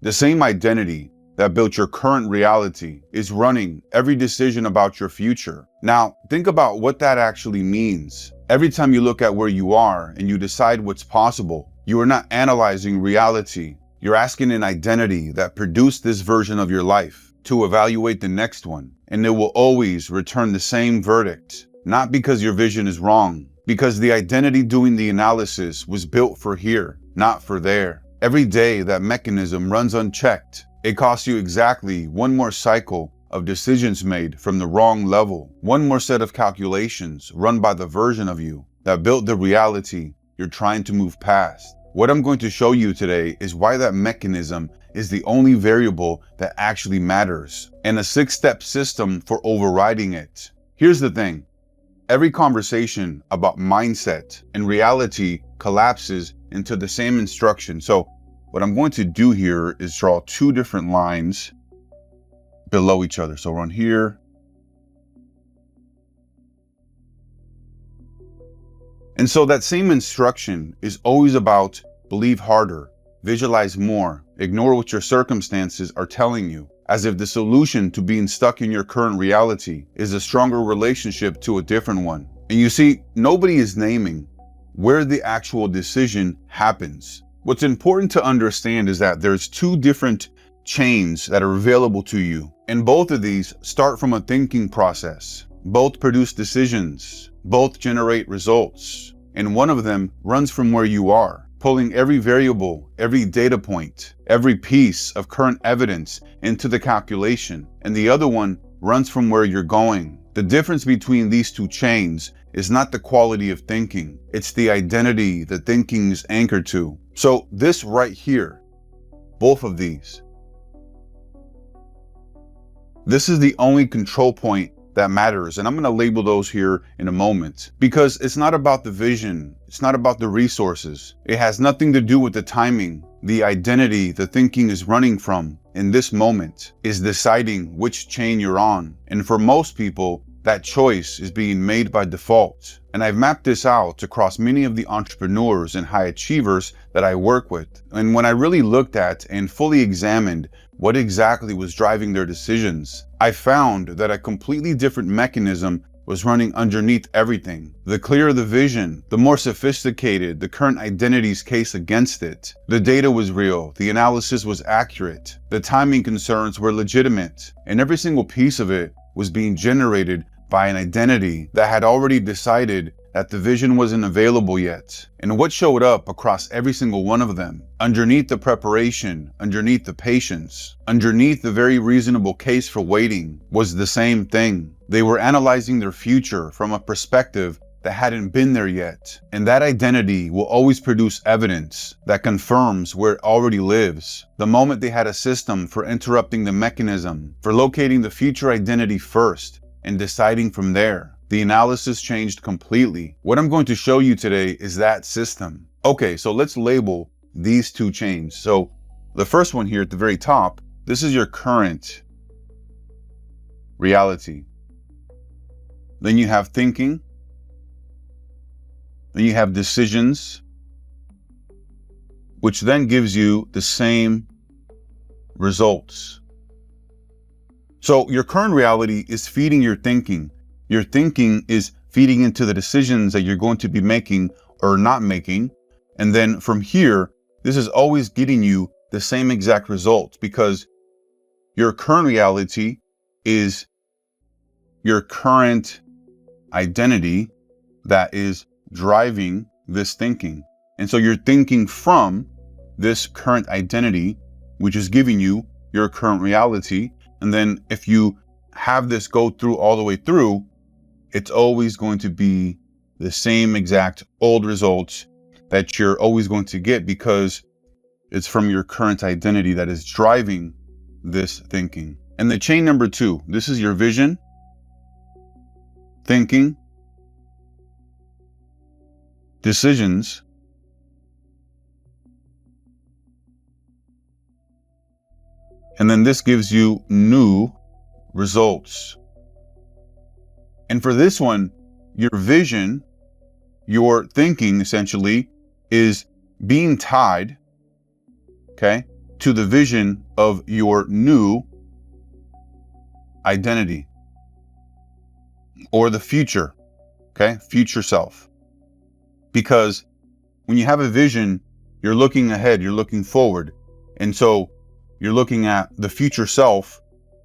The same identity that built your current reality is running every decision about your future. Now, think about what that actually means. Every time you look at where you are and you decide what's possible, you are not analyzing reality. You're asking an identity that produced this version of your life to evaluate the next one, and it will always return the same verdict. Not because your vision is wrong, because the identity doing the analysis was built for here, not for there. Every day that mechanism runs unchecked, it costs you exactly one more cycle of decisions made from the wrong level, one more set of calculations run by the version of you that built the reality you're trying to move past. What I'm going to show you today is why that mechanism is the only variable that actually matters, and a 6-step system for overriding it. Here's the thing. Every conversation about mindset and reality collapses into the same instruction. So what I'm going to do here is draw 2 different lines below each other. So run here. And so that same instruction is always about believe harder, visualize more, ignore what your circumstances are telling you, as if the solution to being stuck in your current reality is a stronger relationship to a different one. And you see, nobody is naming where the actual decision happens. What's important to understand is that there's 2 different chains that are available to you. And both of these start from a thinking process. Both produce decisions. Both generate results. And one of them runs from where you are, pulling every variable, every data point, every piece of current evidence into the calculation. And the other one runs from where you're going. The difference between these 2 chains is not the quality of thinking. It's the identity the thinking is anchored to. So this right here, both of these, this is the only control point that matters. And I'm going to label those here in a moment, because it's not about the vision. It's not about the resources. It has nothing to do with the timing. The identity the thinking is running from in this moment is deciding which chain you're on. And for most people, that choice is being made by default. And I've mapped this out across many of the entrepreneurs and high achievers that I work with. And when I really looked at and fully examined what exactly was driving their decisions, I found that a completely different mechanism was running underneath everything. The clearer the vision, the more sophisticated the current identity's case against it. The data was real, the analysis was accurate, the timing concerns were legitimate, and every single piece of it was being generated by an identity that had already decided that the vision wasn't available yet. And what showed up across every single one of them, underneath the preparation, underneath the patience, underneath the very reasonable case for waiting, was the same thing. They were analyzing their future from a perspective that hadn't been there yet. And that identity will always produce evidence that confirms where it already lives. The moment they had a system for interrupting the mechanism, for locating the future identity first, and deciding from there, the analysis changed completely. What I'm going to show you today is that system. Okay, so let's label these 2 chains. So the first one here at the very top, this is your current reality. Then you have thinking. Then you have decisions, which then gives you the same results. So your current reality is feeding your thinking. Your thinking is feeding into the decisions that you're going to be making or not making. And then from here, this is always getting you the same exact results, because your current reality is your current identity that is driving this thinking. And so you're thinking from this current identity, which is giving you your current reality. And then if you have this go through all the way through, it's always going to be the same exact old results that you're always going to get, because it's from your current identity that is driving this thinking. And the chain number 2, this is your vision, thinking, decisions, and then this gives you new results. And for this one, your vision, your thinking essentially is being tied, okay, to the vision of your new identity or the future, okay? Future self. Because when you have a vision, you're looking ahead, you're looking forward. And so you're looking at the future self.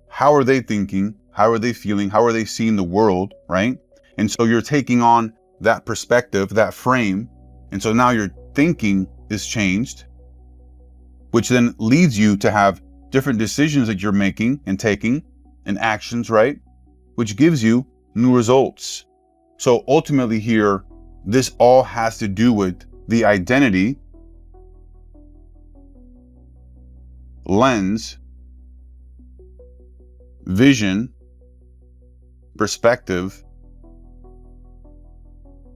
How are they thinking? How are they feeling? How are they seeing the world, right? And so you're taking on that perspective, that frame. And so now your thinking is changed, which then leads you to have different decisions that you're making and taking and actions, right? Which gives you new results. So ultimately here, this all has to do with the identity, lens, vision, perspective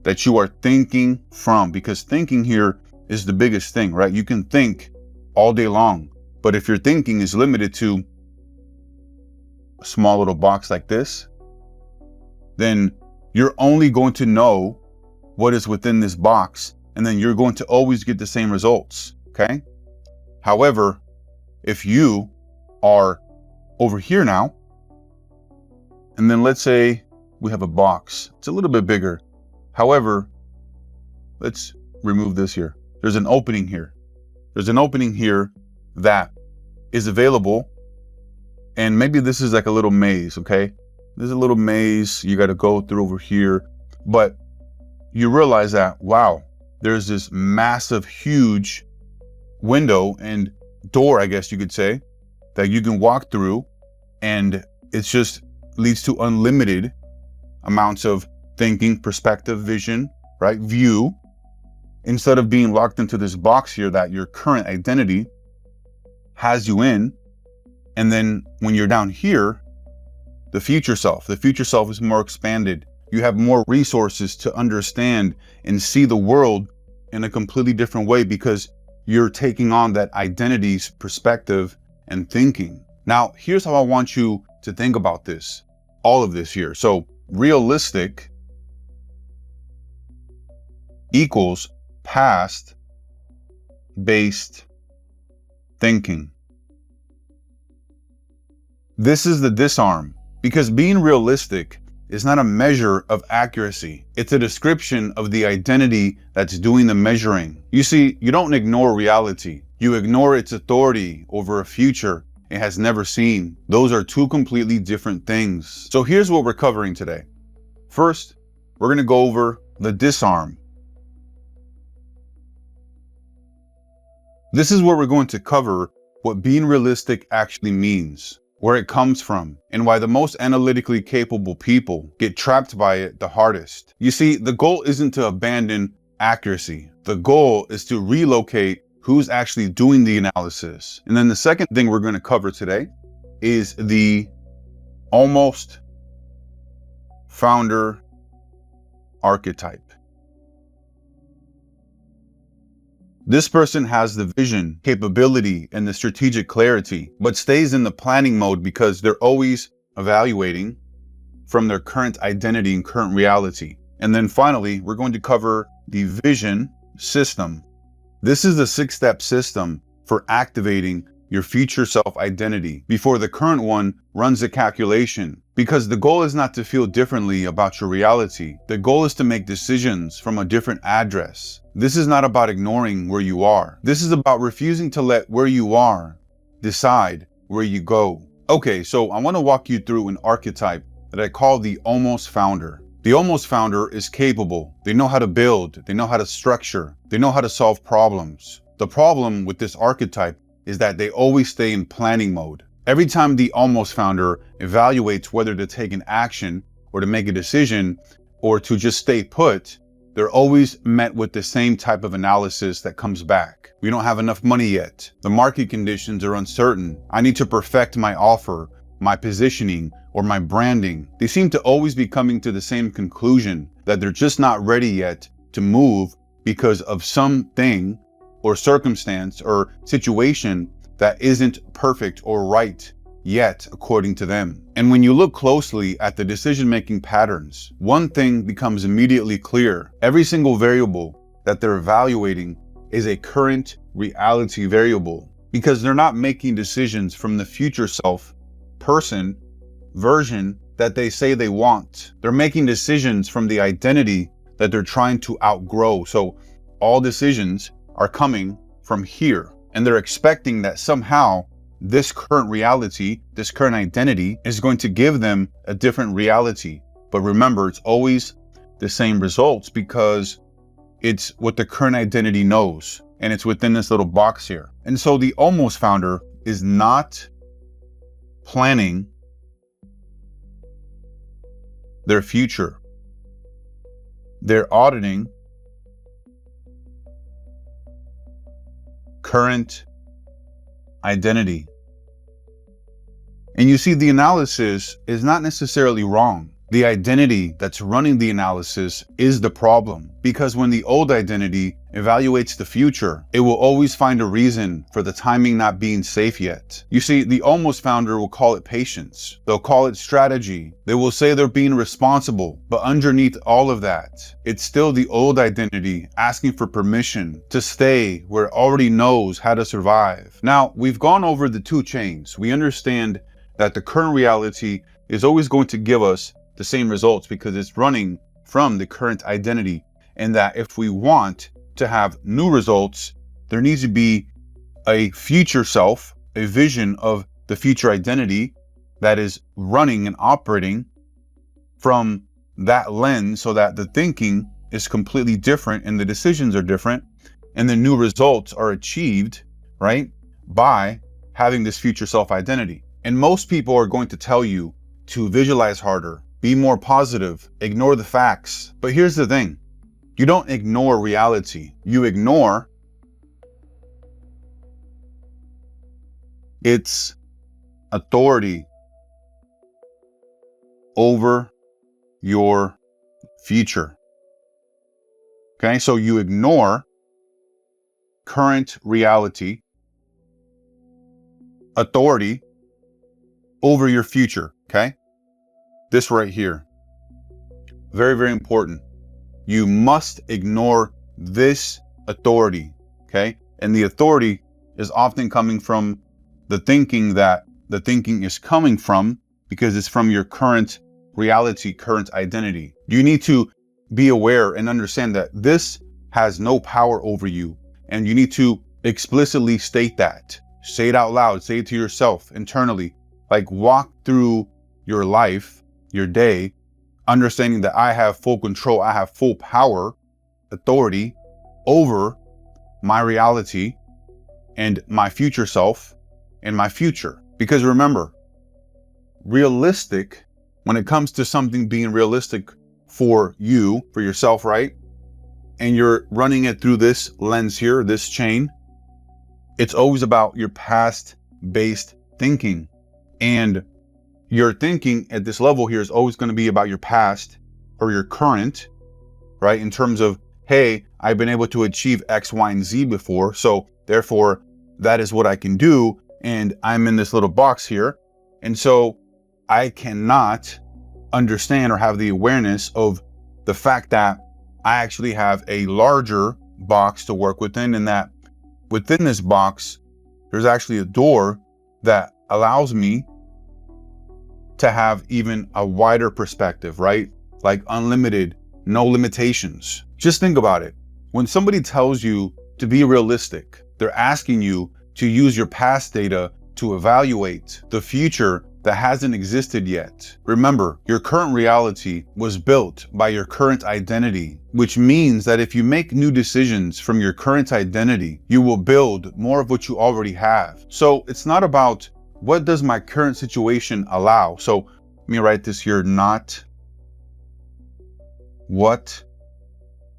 that you are thinking from, because thinking here is the biggest thing, right? You can think all day long, but if your thinking is limited to a small little box like this, then you're only going to know what is within this box, and then you're going to always get the same results, okay? However, if you are over here now, and then let's say we have a box, it's a little bit bigger. However, let's remove this here. There's an opening here. There's an opening here that is available. And maybe this is like a little maze, okay? There's a little maze you got to go through over here. But you realize that, wow, there's this massive, huge window and door, I guess you could say, that you can walk through. And it just leads to unlimited amounts of thinking, perspective, vision, right? View, instead of being locked into this box here that your current identity has you in. And then when you're down here, the future self is more expanded. You have more resources to understand and see the world in a completely different way because you're taking on that identity's perspective and thinking. Now, here's how I want you to think about this, all of this here. So realistic equals past based thinking. This is the disarm, because being realistic is not a measure of accuracy. It's a description of the identity that's doing the measuring. You see, you don't ignore reality. You ignore its authority over a future it has never seen. Those are two completely different things. So here's what we're covering today. First, we're going to go over the disarm. This is where we're going to cover what being realistic actually means, where it comes from, and why the most analytically capable people get trapped by it the hardest. You see, the goal isn't to abandon accuracy. The goal is to relocate who's actually doing the analysis. And then the second thing we're going to cover today is the almost founder archetype. This person has the vision, capability, and the strategic clarity, but stays in the planning mode because they're always evaluating from their current identity and current reality. And then finally, we're going to cover the vision system. This is the 6-step system for activating your future self identity before the current one runs a calculation. Because the goal is not to feel differently about your reality. The goal is to make decisions from a different address. This is not about ignoring where you are. This is about refusing to let where you are decide where you go. Okay, so I want to walk you through an archetype that I call the almost founder. The almost founder is capable. They know how to build. They know how to structure. They know how to solve problems. The problem with this archetype is that they always stay in planning mode. Every time the almost founder evaluates whether to take an action or to make a decision or to just stay put, they're always met with the same type of analysis that comes back. We don't have enough money yet. The market conditions are uncertain. I need to perfect my offer, my positioning, or my branding. They seem to always be coming to the same conclusion, that they're just not ready yet to move because of something or circumstance or situation that isn't perfect or right yet according to them. And when you look closely at the decision-making patterns, one thing becomes immediately clear. Every single variable that they're evaluating is a current reality variable. because they're not making decisions from the future self, person, version that they say they want. They're making decisions from the identity that they're trying to outgrow. So all decisions are coming from here, and they're expecting that somehow this current reality, this current identity is going to give them a different reality. But remember, it's always the same results because it's what the current identity knows, and it's within this little box here. And so the almost founder is not planning their future. They're auditing current identity. And you see, the analysis is not necessarily wrong. The identity that's running the analysis is the problem, because when the old identity evaluates the future, it will always find a reason for the timing not being safe yet. You see, the almost founder will call it patience. They'll call it strategy. They will say they're being responsible, but underneath all of that, it's still the old identity asking for permission to stay where it already knows how to survive. Now, we've gone over the two chains. We understand that the current reality is always going to give us the same results because it's running from the current identity, and that if we want to have new results, there needs to be a future self, a vision of the future identity that is running and operating from that lens, so that the thinking is completely different and the decisions are different, and the new results are achieved, right, by having this future self identity. And most people are going to tell you to visualize harder, be more positive, ignore the facts. But here's the thing. You don't ignore reality. You ignore its authority over your future. Okay, so you ignore current reality, authority over your future. Okay, this right here, very, very important. You must ignore this authority, okay? And the authority is often coming from the thinking that the thinking is coming from, because it's from your current reality, current identity. You need to be aware and understand that this has no power over you. And you need to explicitly state that. Say it out loud, say it to yourself internally. Like, walk through your life, your day, understanding that I have full control, I have full power, authority over my reality and my future self and my future. Because remember, realistic, when it comes to something being realistic for you, for yourself, right? And you're running it through this lens here, this chain, it's always about your past-based thinking. And your thinking at this level here is always going to be about your past or your current, right? In terms of, hey, I've been able to achieve X, Y, and Z before, so therefore that is what I can do. And I'm in this little box here. And so I cannot understand or have the awareness of the fact that I actually have a larger box to work within, and that within this box, there's actually a door that allows me to have even a wider perspective, right? Like unlimited, no limitations. Just think about it. When somebody tells you to be realistic, they're asking you to use your past data to evaluate the future that hasn't existed yet. Remember, your current reality was built by your current identity, which means that if you make new decisions from your current identity, you will build more of what you already have. So it's not about what does my current situation allow. So let me write this here, not what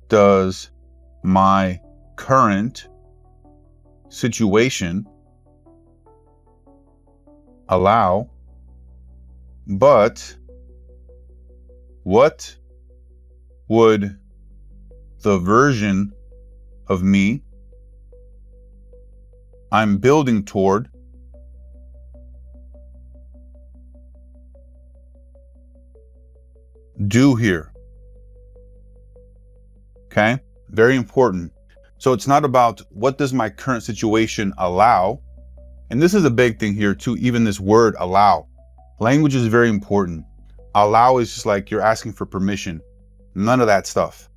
does my current situation allow, but what would the version of me I'm building toward do here? Okay, very important. So it's not about what does my current situation allow, And this is a big thing here too, even this word allow. Language is very important. Allow is just like you're asking for permission. None of that stuff.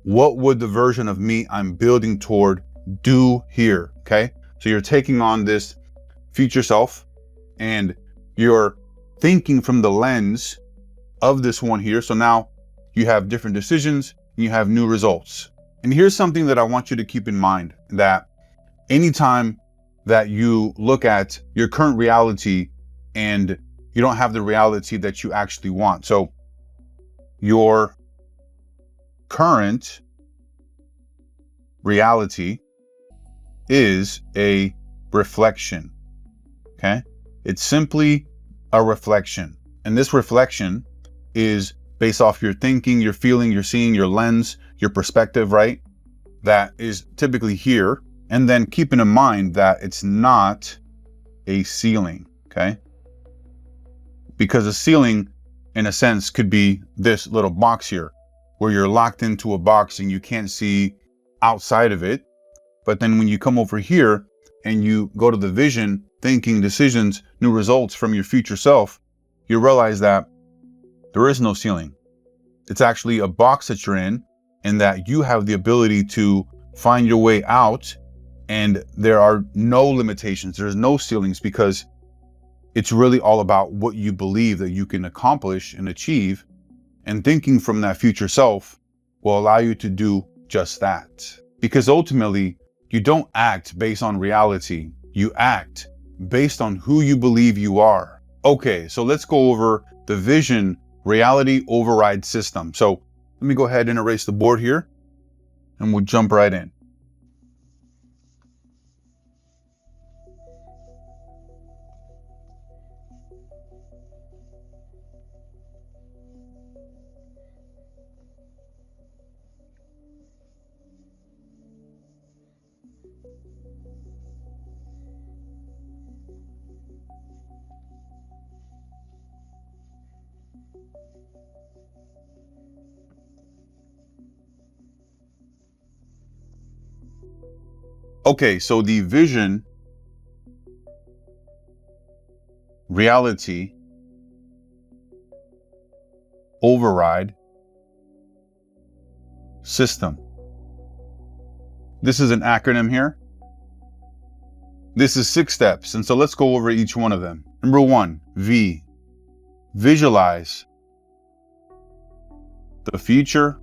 What would the version of me I'm building toward do here? Okay. So you're taking on this future self and you're thinking from the lens of this one here. So now you have different decisions and you have new results. And here's something that I want you to keep in mind, that anytime that you look at your current reality and you don't have the reality that you actually want. So your current reality is a reflection. Okay. It's simply a reflection. And this reflection is based off your thinking, your feeling, your seeing, your lens, your perspective, right? That is typically here. And then keeping in mind that it's not a ceiling, okay? Because a ceiling, in a sense, could be this little box here, where you're locked into a box and you can't see outside of it. But then when you come over here and you go to the vision, thinking, decisions, new results from your future self, you realize that there is no ceiling. It's actually a box that you're in, and that you have the ability to find your way out. And there are no limitations. There's no ceilings, because it's really all about what you believe that you can accomplish and achieve. And thinking from that future self will allow you to do just that. Because ultimately, you don't act based on reality. You act based on who you believe you are. Okay, so let's go over the vision reality override system. So let me go ahead and erase the board here and we'll jump right in. Okay, so the vision reality override system. This is an acronym here. This is 6 steps. And so let's go over each one of them. Number 1, V, visualize the future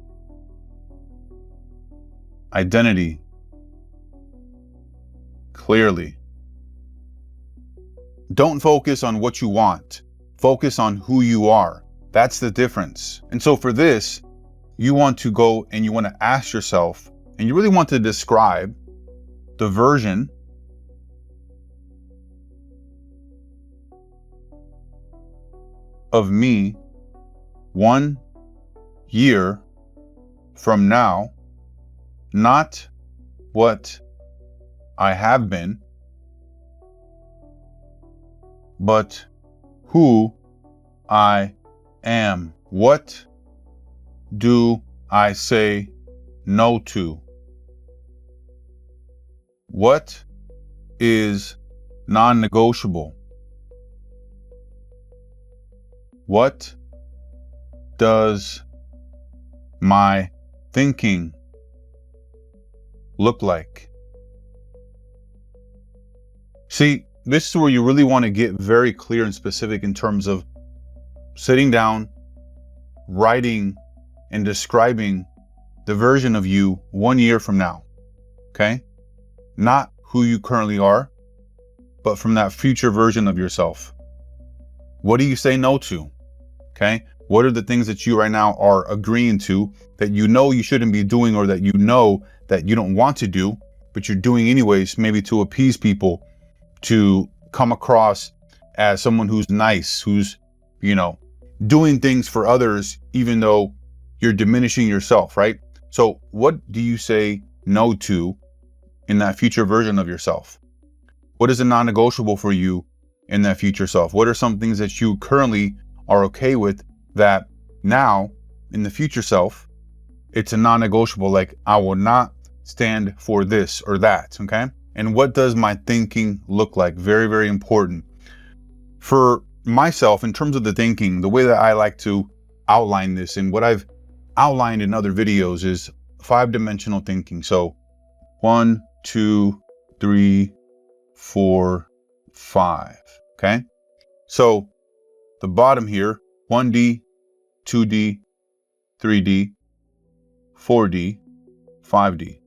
identity clearly. Don't focus on what you want. Focus on who you are. That's the difference. And so for this, you want to go and you want to ask yourself, and you really want to describe the version of me 1 year from now, not what I have been, but who I am. What do I say no to? What is non-negotiable? What does my thinking look like? See, this is where you really want to get very clear and specific in terms of sitting down, writing, and describing the version of you 1 year from now, okay? Not who you currently are, but from that future version of yourself. What do you say no to, okay? What are the things that you right now are agreeing to that you know you shouldn't be doing, or that you know that you don't want to do, but you're doing anyways, maybe to appease people, to come across as someone who's nice, who's, doing things for others, even though you're diminishing yourself, right? So what do you say no to in that future version of yourself? What is a non-negotiable for you in that future self? What are some things that you currently are okay with that now in the future self, it's a non-negotiable, like I will not stand for this or that, okay? And what does my thinking look like? Very, very important. For myself, in terms of the thinking, the way that I like to outline this and what I've outlined in other videos is 5-dimensional thinking. So 1, 2, 3, 4, 5. Okay. So the bottom here, 1D, 2D, 3D, 4D, 5D.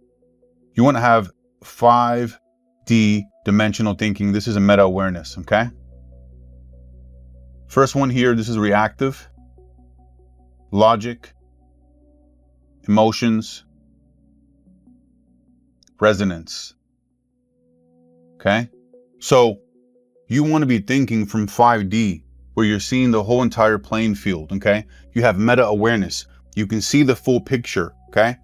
You want to have 5D dimensional thinking. This is a meta awareness. Okay. First one here, this is reactive, logic, emotions, resonance. Okay. So you want to be thinking from 5D, where you're seeing the whole entire playing field. Okay. You have meta awareness. You can see the full picture. Okay.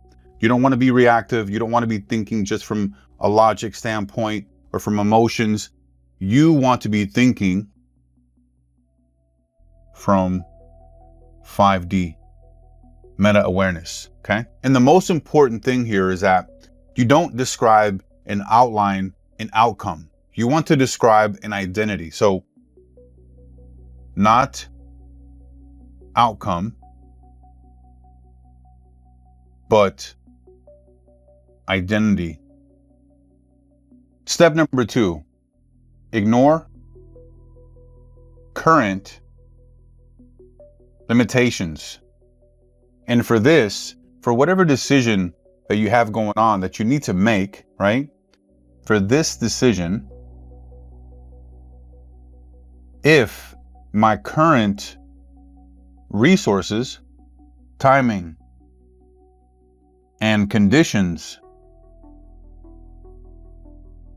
You don't want to be reactive. You don't want to be thinking just from a logic standpoint or from emotions. You want to be thinking from 5D, meta awareness. Okay. And the most important thing here is that you don't describe and outline an outcome. You want to describe an identity. So not outcome, but identity. Step number 2, ignore current limitations. And for this, for whatever decision that you have going on that you need to make, right? For this decision, if my current resources, timing, and conditions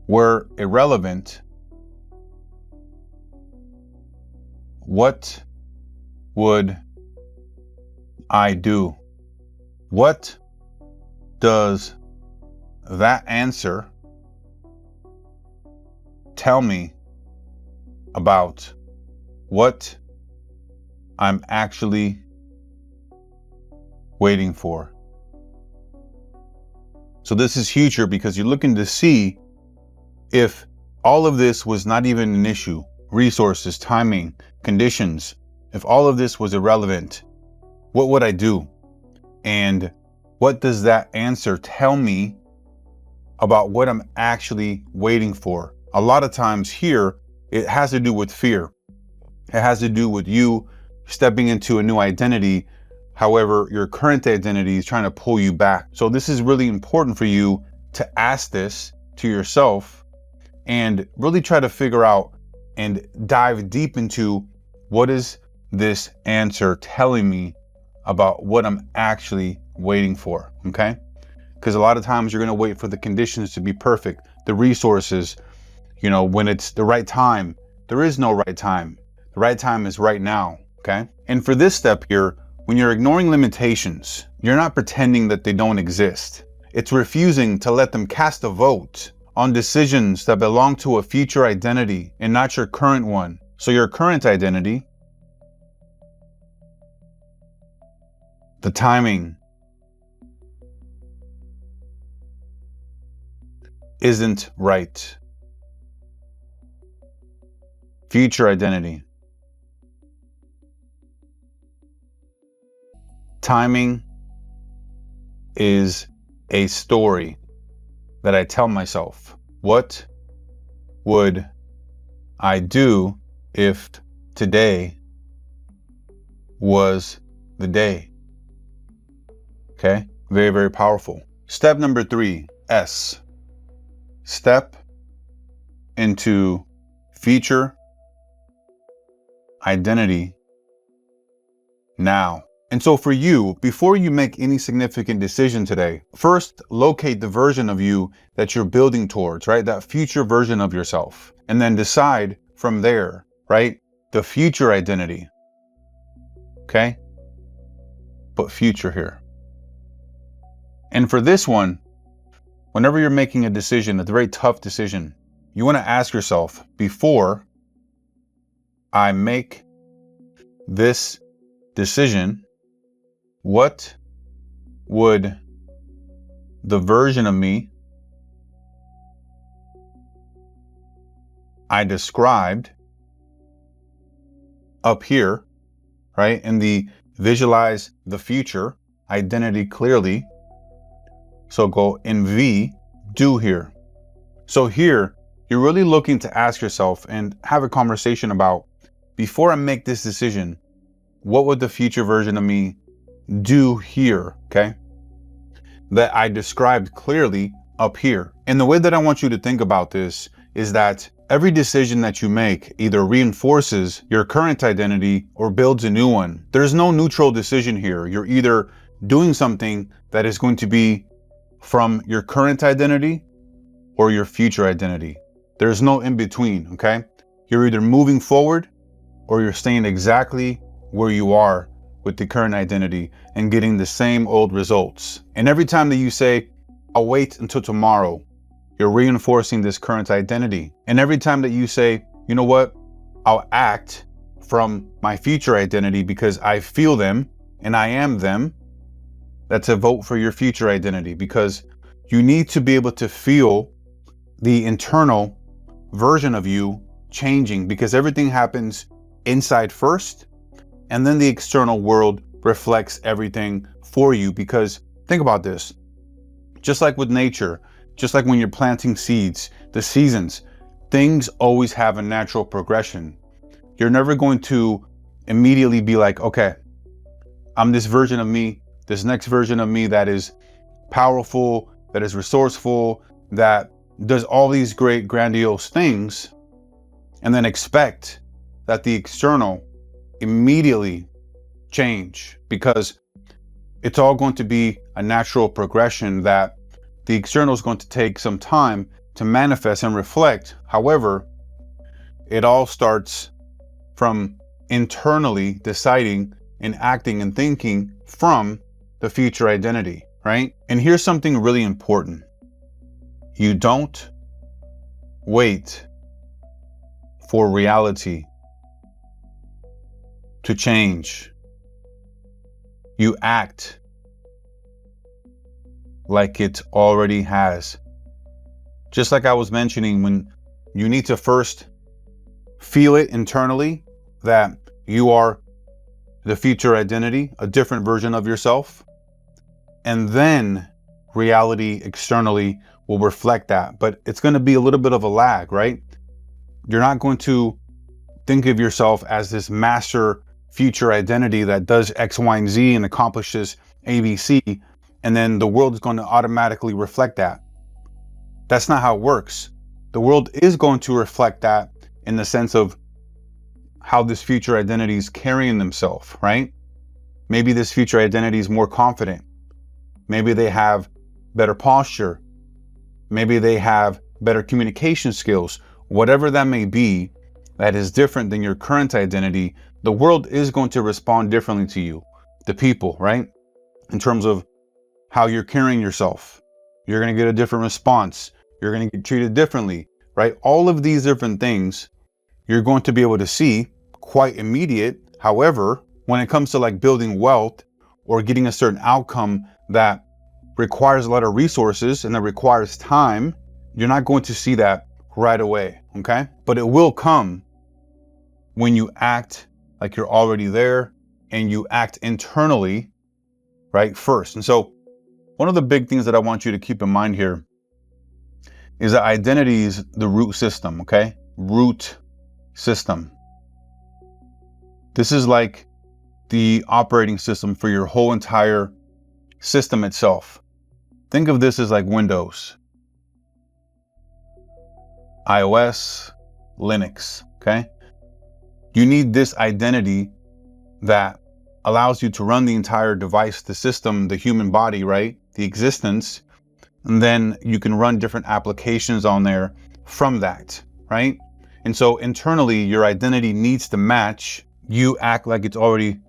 were irrelevant, what would I do? What does that answer tell me about what I'm actually waiting for? So this is huge here because you're looking to see if all of this was not even an issue, resources, timing, conditions, if all of this was irrelevant, what would I do? And what does that answer tell me about what I'm actually waiting for? A lot of times here, it has to do with fear. It has to do with you stepping into a new identity. However, your current identity is trying to pull you back. So this is really important for you to ask this to yourself and really try to figure out and dive deep into what is this answer telling me about what I'm actually waiting for, okay? Because a lot of times you're gonna wait for the conditions to be perfect, the resources, you know, when it's the right time. There is no right time. The right time is right now, okay? And for this step here, when you're ignoring limitations, you're not pretending that they don't exist. It's refusing to let them cast a vote on decisions that belong to a future identity and not your current one. So your current identity, the timing isn't right. Future identity, timing is a story that I tell myself. What would I do if today was the day? Okay, very, very powerful. Step number 3, S. Step into future identity now. And so for you, before you make any significant decision today, first locate the version of you that you're building towards, right? That future version of yourself. And then decide from there, right? The future identity. Okay? Put future here. And for this one, whenever you're making a decision, a very tough decision, you want to ask yourself, before I make this decision, what would the version of me I described up here, right? In the visualize the future, identity clearly. So go in V, do here. So here, you're really looking to ask yourself and have a conversation about, before I make this decision, what would the future version of me do here, okay? That I described clearly up here. And the way that I want you to think about this is that every decision that you make either reinforces your current identity or builds a new one. There's no neutral decision here. You're either doing something that is going to be from your current identity or your future identity. There's no in between, okay? You're either moving forward or you're staying exactly where you are with the current identity and getting the same old results. And every time that you say, I'll wait until tomorrow, you're reinforcing this current identity. And every time that you say, you know what, I'll act from my future identity because I feel them and I am them, that's a vote for your future identity, because you need to be able to feel the internal version of you changing, because everything happens inside first, and then the external world reflects everything for you. Because think about this, just like with nature, just like when you're planting seeds, the seasons, things always have a natural progression. You're never going to immediately be like, okay, I'm this version of me, this next version of me that is powerful, that is resourceful, that does all these great grandiose things, and then expect that the external immediately change, because it's all going to be a natural progression that the external is going to take some time to manifest and reflect. However, it all starts from internally deciding and acting and thinking from the future identity, right? And here's something really important. You don't wait for reality to change. You act like it already has. Just like I was mentioning, when you need to first feel it internally that you are the future identity, a different version of yourself, and then reality externally will reflect that. But it's going to be a little bit of a lag, right? You're not going to think of yourself as this master future identity that does X, Y, and Z and accomplishes ABC, and then the world is going to automatically reflect that. That's not how it works. The world is going to reflect that in the sense of how this future identity is carrying themselves, right? Maybe this future identity is more confident. Maybe they have better posture. Maybe they have better communication skills. Whatever that may be, that is different than your current identity, the world is going to respond differently to you, the people, right? In terms of how you're carrying yourself. You're going to get a different response. You're going to get treated differently, right? All of these different things you're going to be able to see quite immediate. However, when it comes to like building wealth or getting a certain outcome that requires a lot of resources and that requires time, you're not going to see that right away, okay? But it will come when you act like you're already there and you act internally, right, first. And so one of the big things that I want you to keep in mind here is that identity is the root system, okay? Root system. This is like the operating system for your whole entire system itself. Think of this as like Windows, iOS, Linux, okay? You need this identity that allows you to run the entire device, the system, the human body, right? The existence. And then you can run different applications on there from that, right? And so internally, your identity needs to match. You act like it's already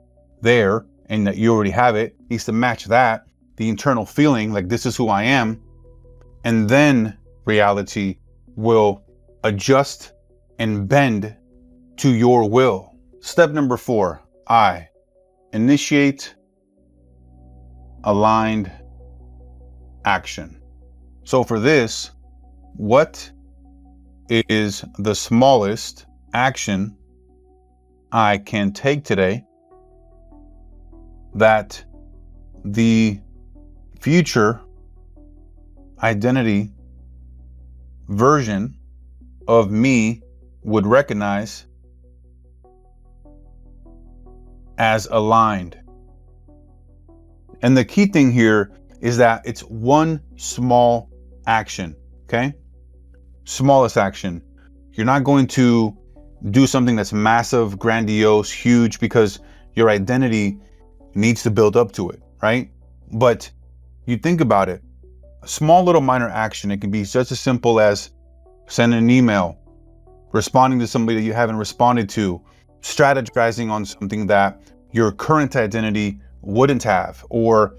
there and that you already have it. Needs to match that, the internal feeling like this is who I am. And then reality will adjust and bend to your will. Step number 4, I initiate aligned action. So for this, what is the smallest action I can take today that the future identity version of me would recognize as aligned. And the key thing here is that it's one small action, okay? Smallest action. You're not going to do something that's massive, grandiose, huge, because your identity needs to build up to it, right? But you think about it, a small little minor action, it can be just as simple as sending an email, responding to somebody that you haven't responded to, strategizing on something that your current identity wouldn't have, or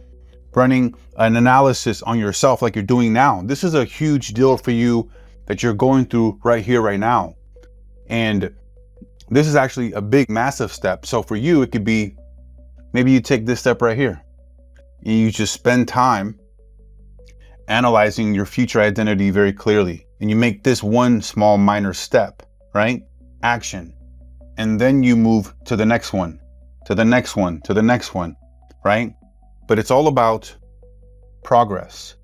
running an analysis on yourself like you're doing now. This is a huge deal for you that you're going through right here, right now. And this is actually a big, massive step. So for you, it could be, maybe you take this step right here. You just spend time analyzing your future identity very clearly. And you make this one small minor step, right? Action. And then you move to the next one, to the next one, to the next one, right? But it's all about progress,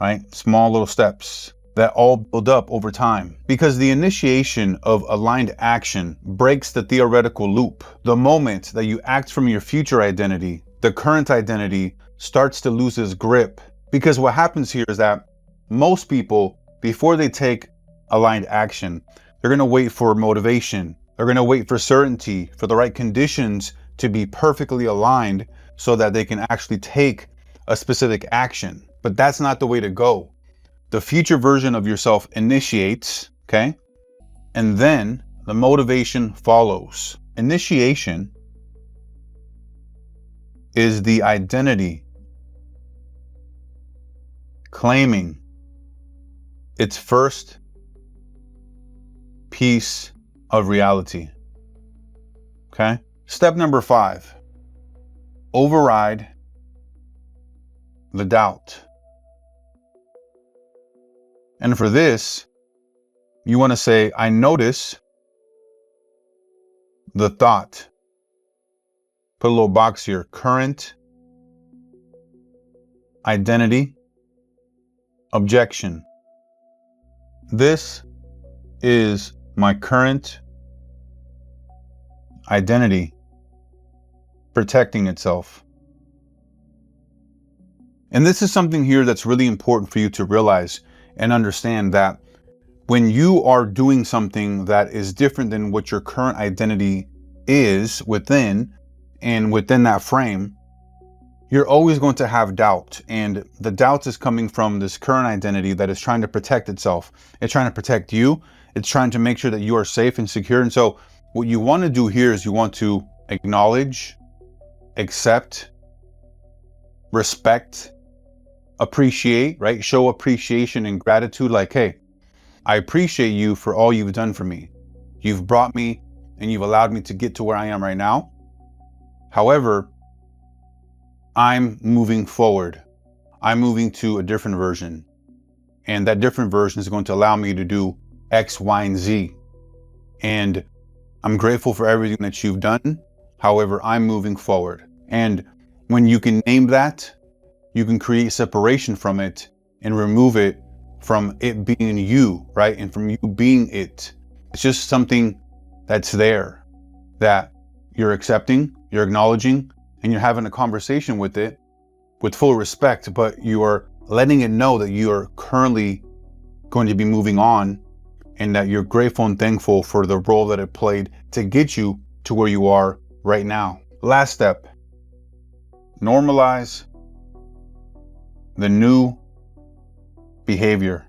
right? Small little steps that all build up over time, because the initiation of aligned action breaks the theoretical loop. The moment that you act from your future identity, the current identity starts to lose its grip. Because what happens here is that most people, before they take aligned action, they're going to wait for motivation. They're going to wait for certainty, for the right conditions to be perfectly aligned so that they can actually take a specific action. But that's not the way to go. The future version of yourself initiates, okay? And then the motivation follows. Initiation is the identity claiming its first piece of reality, okay? Step number 5, override the doubt. And for this, you want to say, I notice the thought. Put a little box here, current identity objection. This is my current identity protecting itself. And this is something here that's really important for you to realize and understand, that when you are doing something that is different than what your current identity is within, and within that frame, you're always going to have doubt. And the doubt is coming from this current identity that is trying to protect itself. It's trying to protect you. It's trying to make sure that you are safe and secure. And so what you want to do here is you want to acknowledge, accept, respect, appreciate, right? Show appreciation and gratitude. Like, hey, I appreciate you for all you've done for me. You've brought me and you've allowed me to get to where I am right now. However, I'm moving forward. I'm moving to a different version. And that different version is going to allow me to do X, Y, and Z. And I'm grateful for everything that you've done. However, I'm moving forward. And when you can name that, you can create separation from it and remove it from it being you, right? And from you being it. It's just something that's there that you're accepting, you're acknowledging, and you're having a conversation with it with full respect, but you are letting it know that you are currently going to be moving on, and that you're grateful and thankful for the role that it played to get you to where you are right now. Last step, normalize the new behavior.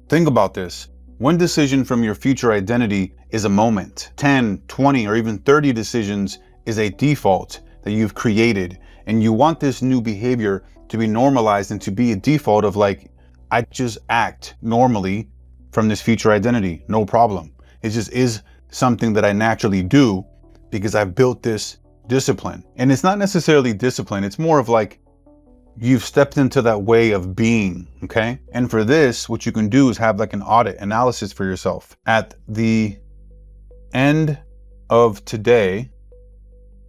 Think about this. One decision from your future identity is a moment. 10, 20, or even 30 decisions is a default that you've created. And you want this new behavior to be normalized and to be a default of like, I just act normally from this future identity, no problem. It just is something that I naturally do because I've built this discipline. And it's not necessarily discipline. It's more of like you've stepped into that way of being, okay? And for this, what you can do is have like an audit analysis for yourself. At the end of today,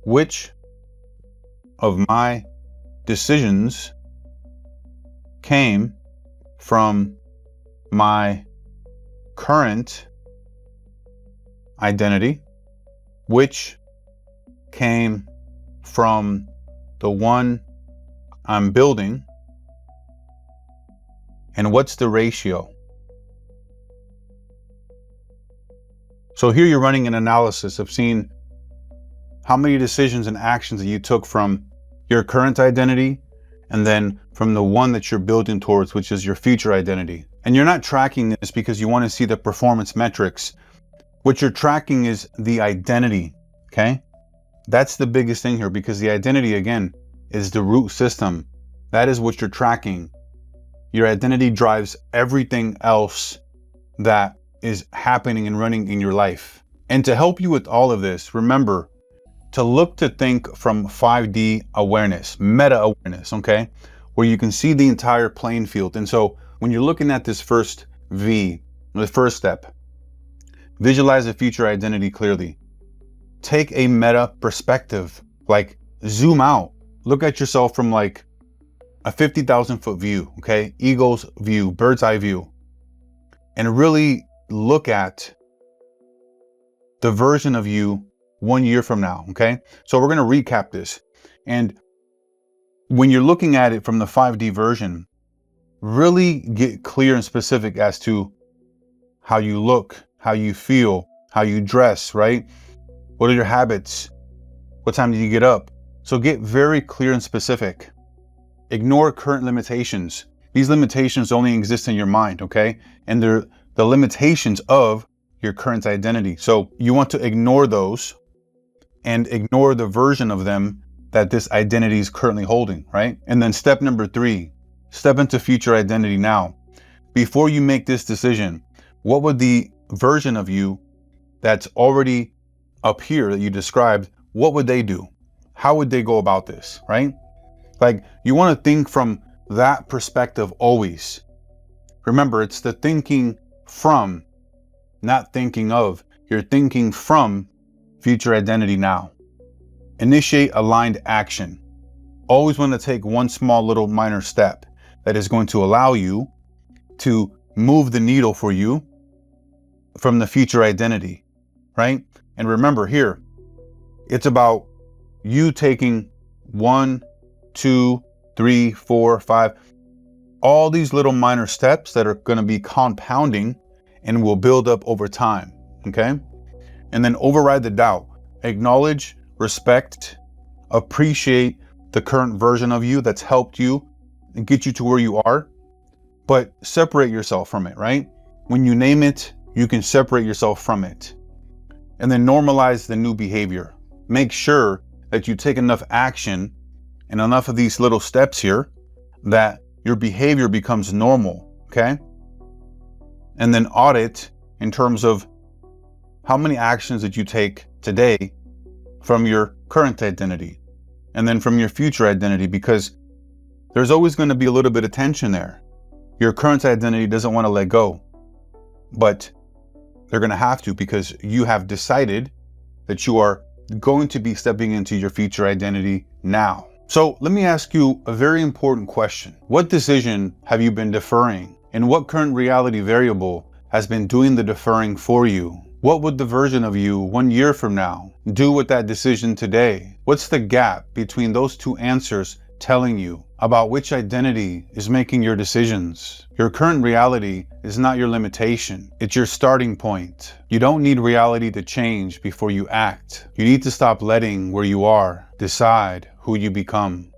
which of my decisions came from my current identity, which came from the one I'm building, and what's the ratio? So here you're running an analysis of seeing how many decisions and actions that you took from your current identity and then from the one that you're building towards, which is your future identity. And you're not tracking this because you want to see the performance metrics. What you're tracking is the identity, okay? That's the biggest thing here, because the identity, again, is the root system. That is what you're tracking. Your identity drives everything else that is happening and running in your life. And to help you with all of this, remember to look to think from 5D awareness, meta awareness, okay? Where you can see the entire playing field. And so when you're looking at this first V, the first step, visualize the future identity clearly. Take a meta perspective, like zoom out. Look at yourself from like a 50,000 foot view, okay? Eagle's view, bird's eye view. And really look at the version of you 1 year from now, okay? So we're gonna recap this. And when you're looking at it from the 5D version, really get clear and specific as to how you look, how you feel, how you dress, right? What are your habits? What time do you get up? So get very clear and specific. Ignore current limitations. These limitations only exist in your mind, okay? And they're the limitations of your current identity. So you want to ignore those and ignore the version of them that this identity is currently holding, right? And then step number 3, step into future identity now. Before you make this decision, what would the version of you that's already up here that you described, what would they do? How would they go about this, right? Like, you want to think from that perspective always. Remember, it's the thinking from, not thinking of. You're thinking from future identity now. Initiate aligned action. Always want to take one small little minor step that is going to allow you to move the needle for you from the future identity, right? And remember here, it's about you taking 1, 2, 3, 4, 5, all these little minor steps that are going to be compounding and will build up over time, okay? And then override the doubt. Acknowledge, respect, appreciate the current version of you that's helped you and get you to where you are, but separate yourself from it, right? When you name it, you can separate yourself from it. And then normalize the new behavior. Make sure that you take enough action and enough of these little steps here that your behavior becomes normal, okay? And then audit in terms of how many actions did you take today from your current identity and then from your future identity, because there's always going to be a little bit of tension there. Your current identity doesn't want to let go, but they're going to have to, because you have decided that you are going to be stepping into your future identity now. So let me ask you a very important question. What decision have you been deferring? And what current reality variable has been doing the deferring for you? What would the version of you 1 year from now do with that decision today? What's the gap between those two answers telling you about which identity is making your decisions? Your current reality is not your limitation. It's your starting point. You don't need reality to change before you act. You need to stop letting where you are decide who you become.